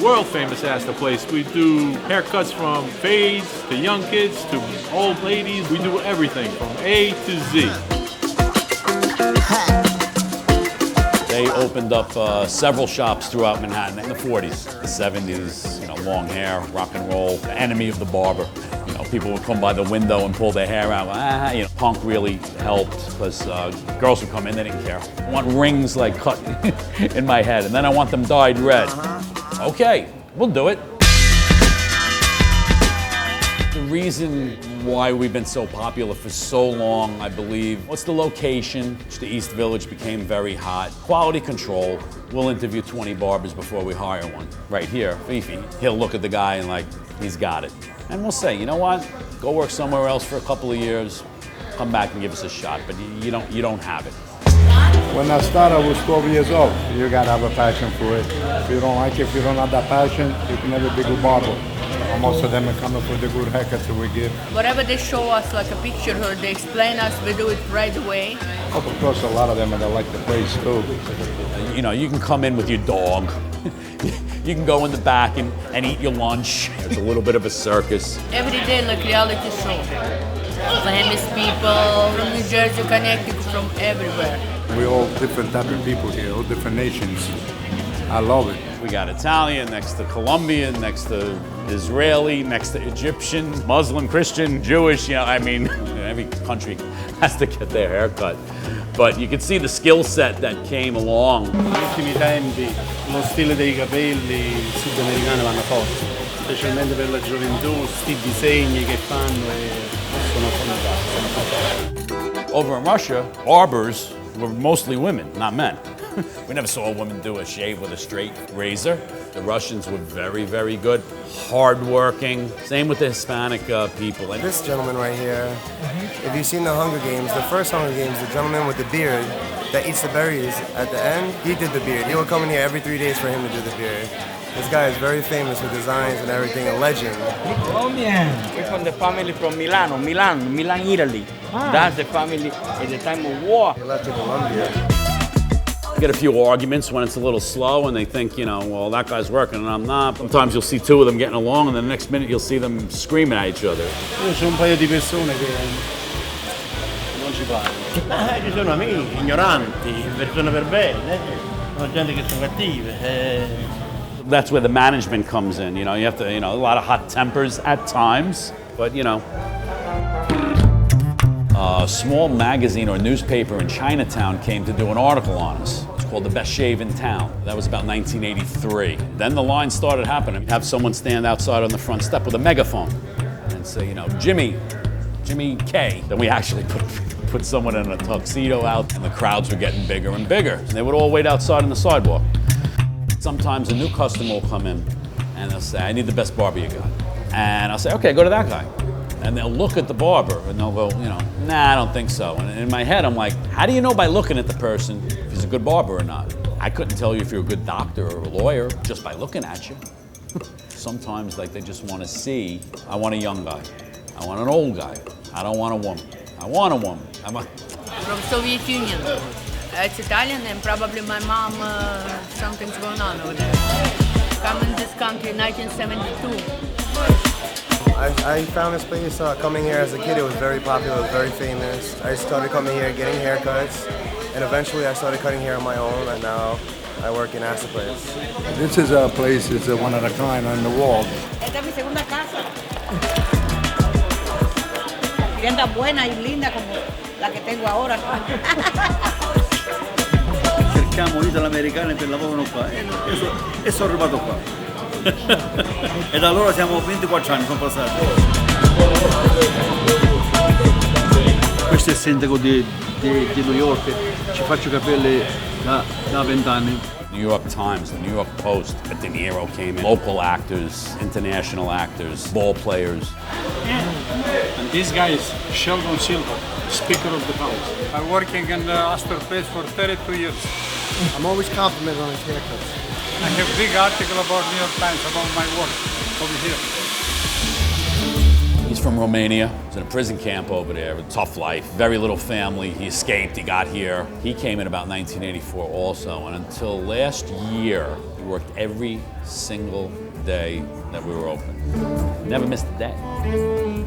world famous Astor Place. We do haircuts from fades to young kids to old ladies. We do everything from A to Z. They opened up several shops throughout Manhattan in the 40s, the 70s, long hair, rock and roll, the enemy of the barber. People would come by the window and pull their hair out. Punk really helped because girls would come in, they didn't care. I want rings like cut in my head, and then I want them dyed red. Okay, we'll do it. The reason why we've been so popular for so long, I believe, what's the location? The East Village became very hot. Quality control. We'll interview 20 barbers before we hire one. Right here, Fifi, he'll look at the guy and he's got it. And we'll say, you know what? Go work somewhere else for a couple of years, come back and give us a shot, but you don't have it. When I started, I was 12 years old. You gotta have a passion for it. If you don't like it, if you don't have that passion, you can never be a good barber. Most of them are coming for the good haircuts that we give. Whatever they show us, like a picture or they explain us, we do it right away. Of course, a lot of them, and they like the place too. You can come in with your dog. You can go in the back and eat your lunch. It's a little bit of a circus. Every day, like reality show. Famous people from New Jersey, Connecticut, from everywhere. We're all different type of people here, all different nations. I love it. We got Italian next to Colombian, next to Israeli, next to Egyptian, Muslim, Christian, Jewish. Every country has to get their hair cut. But you can see the skill set that came along. Negli ultimi tempi lo stile dei capelli sudamericani vanno forte, specialmente per la gioventù, sti disegni che fanno sono fantastici. Over in Russia, barbers were mostly women, not men. We never saw a woman do a shave with a straight razor. The Russians were very, very good, hardworking. Same with the Hispanic people. This gentleman right here, if you've seen the Hunger Games, the first Hunger Games, the gentleman with the beard that eats the berries at the end, he did the beard. You would come in here every 3 days for him to do the beard. This guy is very famous with designs and everything, a legend. Colombian. We're from the family from Milan, Italy. That's the family at the time of war. He left to Colombia. You get a few arguments when it's a little slow and they think, well, that guy's working and I'm not. Sometimes you'll see two of them getting along and then the next minute you'll see them screaming at each other. Io c'ho un paio di persone che non ci parlo. Ci sono amici, ignoranti, persone per bene, sono gente che sono cattive. That's where the management comes in. You have to, a lot of hot tempers at times, but a small magazine or newspaper in Chinatown came to do an article on us. It's called The Best Shave in Town. That was about 1983. Then the line started happening. Have someone stand outside on the front step with a megaphone and say, Jimmy K. Then we actually put someone in a tuxedo out and the crowds were getting bigger and bigger. And they would all wait outside on the sidewalk. Sometimes a new customer will come in and they'll say, I need the best barber you got. And I'll say, okay, go to that guy. And they'll look at the barber and they'll go, nah, I don't think so. And in my head, I'm like, how do you know by looking at the person if he's a good barber or not? I couldn't tell you if you're a good doctor or a lawyer just by looking at you. Sometimes they just want to see, I want a young guy. I want an old guy. I don't want a woman. I want a woman. From Soviet Union. It's Italian and probably my mom, something's going on over there. Come in this country in 1972. I found this place coming here as a kid. It was very popular, it was very famous. I started coming here, getting haircuts, and eventually I started cutting hair on my own, and now I work in Astor Place. This is a place, it's one of a kind on the wall. Esta es mi segunda casa. Vivienda buena y linda como la que tengo ahora. Cerchiamo italo-americani per lavorano qua e sono arrivato qua. E da allora siamo 24 anni sono passati. Questo è il sindaco di New York, ci faccio capelli da 20 anni. New York Times, the New York Post, De Niro came in, local actors, international actors, ball players. And this guy is Sheldon Silver, Speaker of the House. I'm working in the Astor Place for 32 years. I'm always complimented on his haircuts. I have a big article about New York Times about my work over here. He's from Romania. He was in a prison camp over there, a tough life, very little family. He escaped, he got here. He came in about 1984 also, and until last year, he worked every single day that we were open. Never missed a day.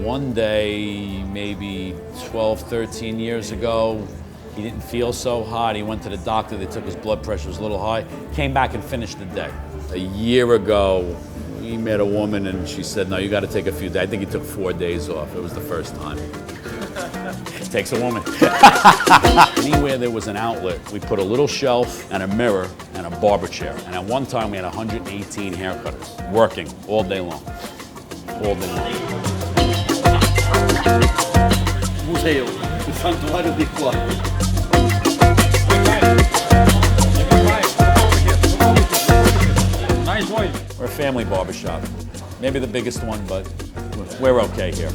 One day, maybe 12, 13 years ago, he didn't feel so hot. He went to the doctor, they took his blood pressure, was a little high, came back and finished the day. A year ago, he met a woman and she said, no, you got to take a few days. I think he took 4 days off. It was the first time. It takes a woman. Anywhere there was an outlet, we put a little shelf and a mirror and a barber chair. And at one time, we had 118 haircutters working all day long. All day long. Museo, il santuario di qua. Nice wife. We're a family barbershop. Maybe the biggest one, but we're okay here.